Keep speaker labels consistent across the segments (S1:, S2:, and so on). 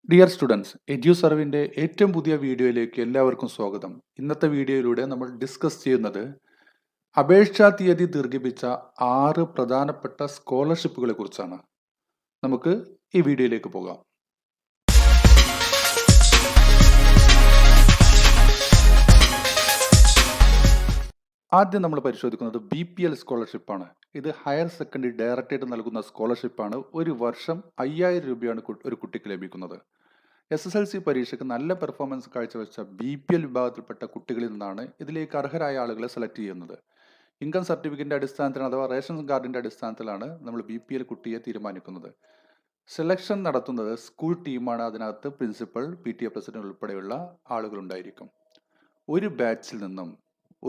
S1: Dear students, എഡ്യൂസർവിൻ്റെ ഏറ്റവും പുതിയ വീഡിയോയിലേക്ക് എല്ലാവർക്കും സ്വാഗതം. ഇന്നത്തെ വീഡിയോയിലൂടെ നമ്മൾ ഡിസ്കസ് ചെയ്യുന്നത് അപേക്ഷാ തീയതി ദീർഘിപ്പിച്ച 6 പ്രധാനപ്പെട്ട സ്കോളർഷിപ്പുകളെ കുറിച്ചാണ്. നമുക്ക് ഈ വീഡിയോയിലേക്ക് പോകാം. ആദ്യം നമ്മൾ പരിശോധിക്കുന്നത് BPL സ്കോളർഷിപ്പാണ്. ഇത് ഹയർ സെക്കൻഡറി ഡയറക്ടറേറ്റ് നൽകുന്ന സ്കോളർഷിപ്പാണ്. ഒരു വർഷം 5000 രൂപയാണ് ഒരു കുട്ടിക്ക് ലഭിക്കുന്നത്. SSLC പരീക്ഷയ്ക്ക് നല്ല പെർഫോമൻസ് കാഴ്ചവെച്ച BPL വിഭാഗത്തിൽപ്പെട്ട കുട്ടികളിൽ നിന്നാണ് ഇതിലേക്ക് അർഹരായ ആളുകളെ സെലക്ട് ചെയ്യുന്നത്. ഇൻകം സർട്ടിഫിക്കറ്റിന്റെ അടിസ്ഥാനത്തിൽ അഥവാ റേഷൻ കാർഡിന്റെ അടിസ്ഥാനത്തിലാണ് നമ്മൾ BPL കുട്ടിയെ തീരുമാനിക്കുന്നത്. സെലക്ഷൻ നടത്തുന്നത് സ്കൂൾ ടീമാണ്. അതിനകത്ത് പ്രിൻസിപ്പൽ, PTA പ്രസിഡന്റ് ഉൾപ്പെടെയുള്ള ആളുകളുണ്ടായിരിക്കും. ഒരു ബാച്ചിൽ നിന്നും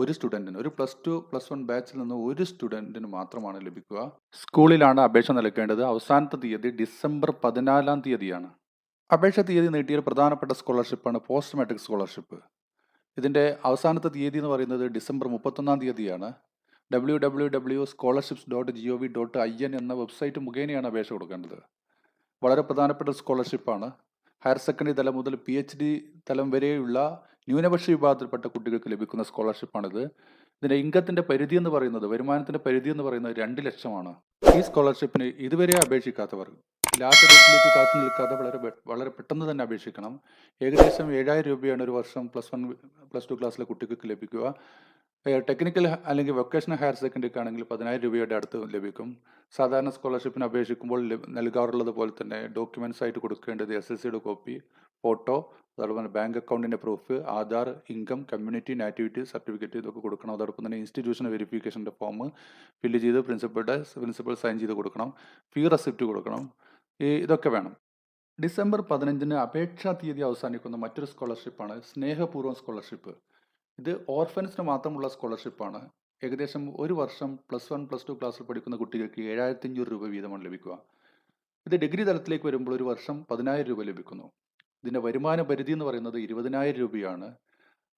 S1: ഒരു സ്റ്റുഡൻറ്റിന്, ഒരു +2, +1 ബാച്ചിൽ നിന്ന് ഒരു സ്റ്റുഡൻറ്റിന് മാത്രമാണ് ലഭിക്കുക. സ്കൂളിലാണ് അപേക്ഷ നൽകേണ്ടത്. അവസാനത്തെ തീയതി ഡിസംബർ 14-ാം തീയതിയാണ്. അപേക്ഷ തീയതി നീട്ടിയ പ്രധാനപ്പെട്ട സ്കോളർഷിപ്പാണ് പോസ്റ്റ് മാട്രിക് സ്കോളർഷിപ്പ്. ഇതിൻ്റെ അവസാനത്തെ തീയതി എന്ന് പറയുന്നത് ഡിസംബർ 31-ാം തീയതിയാണ്. www.scholarships.gov.in എന്ന വെബ്സൈറ്റ് മുഖേനയാണ് അപേക്ഷ കൊടുക്കേണ്ടത്. വളരെ പ്രധാനപ്പെട്ട സ്കോളർഷിപ്പാണ്. ഹയർ സെക്കൻഡറി തലം മുതൽ PhD തലം വരെയുള്ള ന്യൂനപക്ഷ വിഭാഗത്തിൽപ്പെട്ട കുട്ടികൾക്ക് ലഭിക്കുന്ന സ്കോളർഷിപ്പാണിത്. ഇതിൻ്റെ ഇൻകത്തിൻ്റെ പരിധി എന്ന് പറയുന്നത്, വരുമാനത്തിൻ്റെ പരിധി എന്ന് പറയുന്നത് 2 ലക്ഷമാണ്. ഈ സ്കോളർഷിപ്പിന് ഇതുവരെ അപേക്ഷിക്കാത്തവർ ലാസ്റ്റ് ഡേറ്റിലേക്ക് കാത്തു നിൽക്കാതെ വളരെ പെട്ടെന്ന് തന്നെ അപേക്ഷിക്കണം. ഏകദേശം 7000 രൂപയാണ് ഒരു വർഷം +1, +2 ക്ലാസ്സിലെ കുട്ടികൾക്ക് ലഭിക്കുക. ടെക്നിക്കൽ അല്ലെങ്കിൽ വൊക്കേഷണൽ ഹയർ സെക്കൻഡറിക്ക് ആണെങ്കിൽ 10000 രൂപയുടെ അടുത്ത് ലഭിക്കും. സാധാരണ സ്കോളർഷിപ്പിന് അപേക്ഷിക്കുമ്പോൾ നൽകാറുള്ളത് പോലെ തന്നെ ഡോക്യുമെൻറ്റ്സ് ആയിട്ട് കൊടുക്കേണ്ടത് SSLCയുടെ കോപ്പി, ഫോട്ടോ, അതോടൊപ്പം ബാങ്ക് അക്കൗണ്ടിൻ്റെ proof, Aadhaar, income, community, nativity certificate ഇതൊക്കെ കൊടുക്കണം. അതോടൊപ്പം തന്നെ ഇൻസ്റ്റിറ്റ്യൂഷൻ വെരിഫിക്കേഷൻ്റെ ഫോം ഫില്ല് ചെയ്ത് പ്രിൻസിപ്പൽ സൈൻ ചെയ്ത് കൊടുക്കണം. ഫീ റെസിപ്റ്റ് കൊടുക്കണം. ഇതൊക്കെ വേണം. ഡിസംബർ 15-ന് അപേക്ഷാ തീയതി അവസാനിക്കുന്ന മറ്റൊരു സ്കോളർഷിപ്പാണ് സ്നേഹപൂർവ്വം സ്കോളർഷിപ്പ്. ഇത് ഓർഫൻസിന് മാത്രമുള്ള സ്കോളർഷിപ്പാണ്. ഏകദേശം ഒരു വർഷം +1, +2 ക്ലാസ്സിൽ പഠിക്കുന്ന കുട്ടികൾക്ക് 7500 രൂപ വീതമാണ് ലഭിക്കുക. ഇത് ഡിഗ്രി തലത്തിലേക്ക് വരുമ്പോൾ ഒരു വർഷം 10000 രൂപ ലഭിക്കുന്നു. ഇതിൻ്റെ വരുമാന പരിധി എന്ന് പറയുന്നത് 20000 രൂപയാണ്.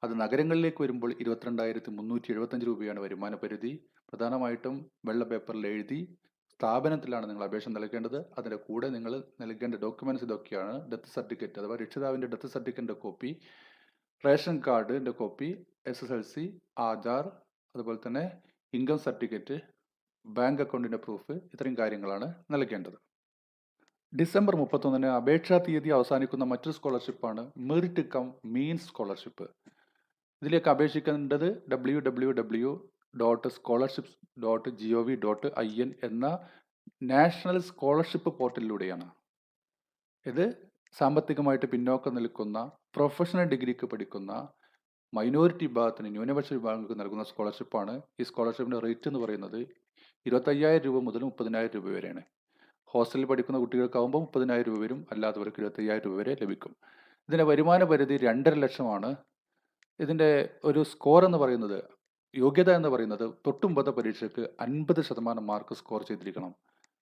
S1: അത് നഗരങ്ങളിലേക്ക് വരുമ്പോൾ 22375 രൂപയാണ് വരുമാന പരിധി. പ്രധാനമായിട്ടും വെള്ള പേപ്പറിൽ എഴുതി സ്ഥാപനത്തിലാണ് നിങ്ങൾ അപേക്ഷ നൽകേണ്ടത്. അതിൻ്റെ കൂടെ നിങ്ങൾ നൽകേണ്ട ഡോക്യുമെൻറ്റ്സ് ഇതൊക്കെയാണ്: ഡെത്ത് സർട്ടിഫിക്കറ്റ് അഥവാ രക്ഷിതാവിൻ്റെ ഡെത്ത് സർട്ടിഫിക്കറ്റിൻ്റെ കോപ്പി, റേഷൻ കാർഡിൻ്റെ കോപ്പി, SSLC, ആധാർ, അതുപോലെ തന്നെ ഇൻകം സർട്ടിഫിക്കറ്റ്, ബാങ്ക് അക്കൗണ്ടിൻ്റെ പ്രൂഫ്, ഇത്രയും കാര്യങ്ങളാണ് നൽകേണ്ടത്. ഡിസംബർ 31-ന് അപേക്ഷാ തീയതി അവസാനിക്കുന്ന മറ്റൊരു സ്കോളർഷിപ്പാണ് മെറിറ്റ് കം മീൻസ് സ്കോളർഷിപ്പ്. ഇതിലേക്ക് അപേക്ഷിക്കേണ്ടത് www.scholarships.gov.in എന്ന നാഷണൽ സ്കോളർഷിപ്പ് പോർട്ടലിലൂടെയാണ്. ഇത് സാമ്പത്തികമായിട്ട് പിന്നോക്കം നിൽക്കുന്ന, പ്രൊഫഷണൽ ഡിഗ്രിക്ക് പഠിക്കുന്ന മൈനോറിറ്റി വിഭാഗത്തിന്, ന്യൂനപക്ഷ വിഭാഗങ്ങൾക്ക് നൽകുന്ന സ്കോളർഷിപ്പാണ്. ഈ സ്കോളർഷിപ്പിൻ്റെ റേറ്റ് എന്ന് പറയുന്നത് 25000 രൂപ മുതൽ 30000 രൂപ വരെയാണ്. ഹോസ്റ്റലിൽ പഠിക്കുന്ന കുട്ടികൾക്കാവുമ്പോൾ 30000 രൂപ വരും, അല്ലാത്തവർക്ക് 25000 രൂപ വരെ ലഭിക്കും. ഇതിൻ്റെ വരുമാന പരിധി 2.5 ലക്ഷമാണ്. ഇതിൻ്റെ ഒരു സ്കോർ എന്ന് പറയുന്നത്, യോഗ്യത എന്ന് പറയുന്നത് തൊട്ടുമുമ്പത്തെ പരീക്ഷയ്ക്ക് 50% മാർക്ക് സ്കോർ ചെയ്തിരിക്കണം.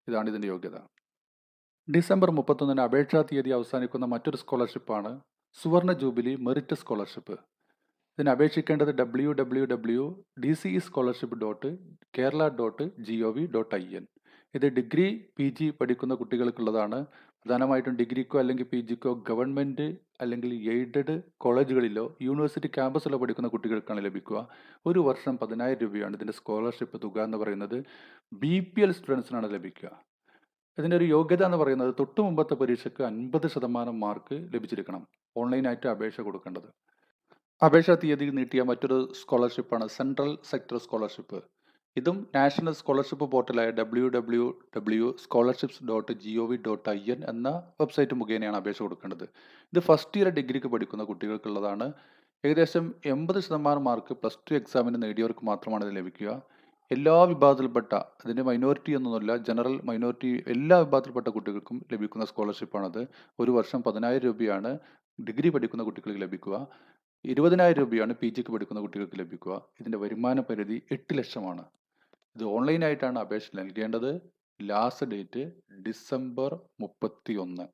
S1: ഇതാണ് ഇതിൻ്റെ യോഗ്യത. ഡിസംബർ 31-ന് അപേക്ഷാ തീയതി അവസാനിക്കുന്ന മറ്റൊരു സ്കോളർഷിപ്പാണ് സുവർണ ജൂബിലി മെറിറ്റ് സ്കോളർഷിപ്പ്. ഇതിന് അപേക്ഷിക്കേണ്ടത് www.dcescholarship.kerala.gov.in. ഇത് ഡിഗ്രി PG പഠിക്കുന്ന കുട്ടികൾക്കുള്ളതാണ്. പ്രധാനമായിട്ടും ഡിഗ്രിക്കോ അല്ലെങ്കിൽ PGക്കോ ഗവൺമെൻറ് അല്ലെങ്കിൽ എയ്ഡഡ് കോളേജുകളിലോ യൂണിവേഴ്സിറ്റി ക്യാമ്പസിലോ പഠിക്കുന്ന കുട്ടികൾക്കാണ് ലഭിക്കുക. ഒരു വർഷം 10000 രൂപയാണ് ഇതിൻ്റെ സ്കോളർഷിപ്പ് തുക എന്ന് പറയുന്നത്. BPL സ്റ്റുഡൻസിനാണ് ലഭിക്കുക. ഇതിൻ്റെ ഒരു യോഗ്യത എന്ന് പറയുന്നത് തൊട്ടു മുമ്പത്തെ പരീക്ഷയ്ക്ക് 50% മാർക്ക് ലഭിച്ചിരിക്കണം. ഓൺലൈനായിട്ട് അപേക്ഷ കൊടുക്കേണ്ടത്. അപേക്ഷാ തീയതി നീട്ടിയ മറ്റൊരു സ്കോളർഷിപ്പാണ് സെൻട്രൽ സെക്ടർ സ്കോളർഷിപ്പ്. ഇതും നാഷണൽ സ്കോളർഷിപ്പ് പോർട്ടലായ www.scholarships.gov.in എന്ന വെബ്സൈറ്റ് മുഖേനയാണ് അപേക്ഷ കൊടുക്കേണ്ടത്. ഇത് ഫസ്റ്റ് ഇയർ ഡിഗ്രിക്ക് പഠിക്കുന്ന കുട്ടികൾക്കുള്ളതാണ്. ഏകദേശം 80% മാർക്ക് +2 എക്സാമിന് നേടിയവർക്ക് മാത്രമാണ് ഇത് ലഭിക്കുക. എല്ലാ വിഭാഗത്തിൽപ്പെട്ട, അതിൻ്റെ മൈനോറിറ്റി എന്നൊന്നുമില്ല, ജനറൽ, മൈനോറിറ്റി, എല്ലാ വിഭാഗത്തിൽപ്പെട്ട കുട്ടികൾക്കും ലഭിക്കുന്ന സ്കോളർഷിപ്പാണത്. ഒരു വർഷം 10000 രൂപയാണ് ഡിഗ്രി പഠിക്കുന്ന കുട്ടികൾക്ക് ലഭിക്കുക. 20000 രൂപയാണ് PGക്ക് പഠിക്കുന്ന കുട്ടികൾക്ക് ലഭിക്കുക. ഇതിൻ്റെ വരുമാന പരിധി 8 ലക്ഷമാണ്. ഇത് ഓൺലൈനായിട്ടാണ് അപേക്ഷ നൽകേണ്ടത്. Last date December 31.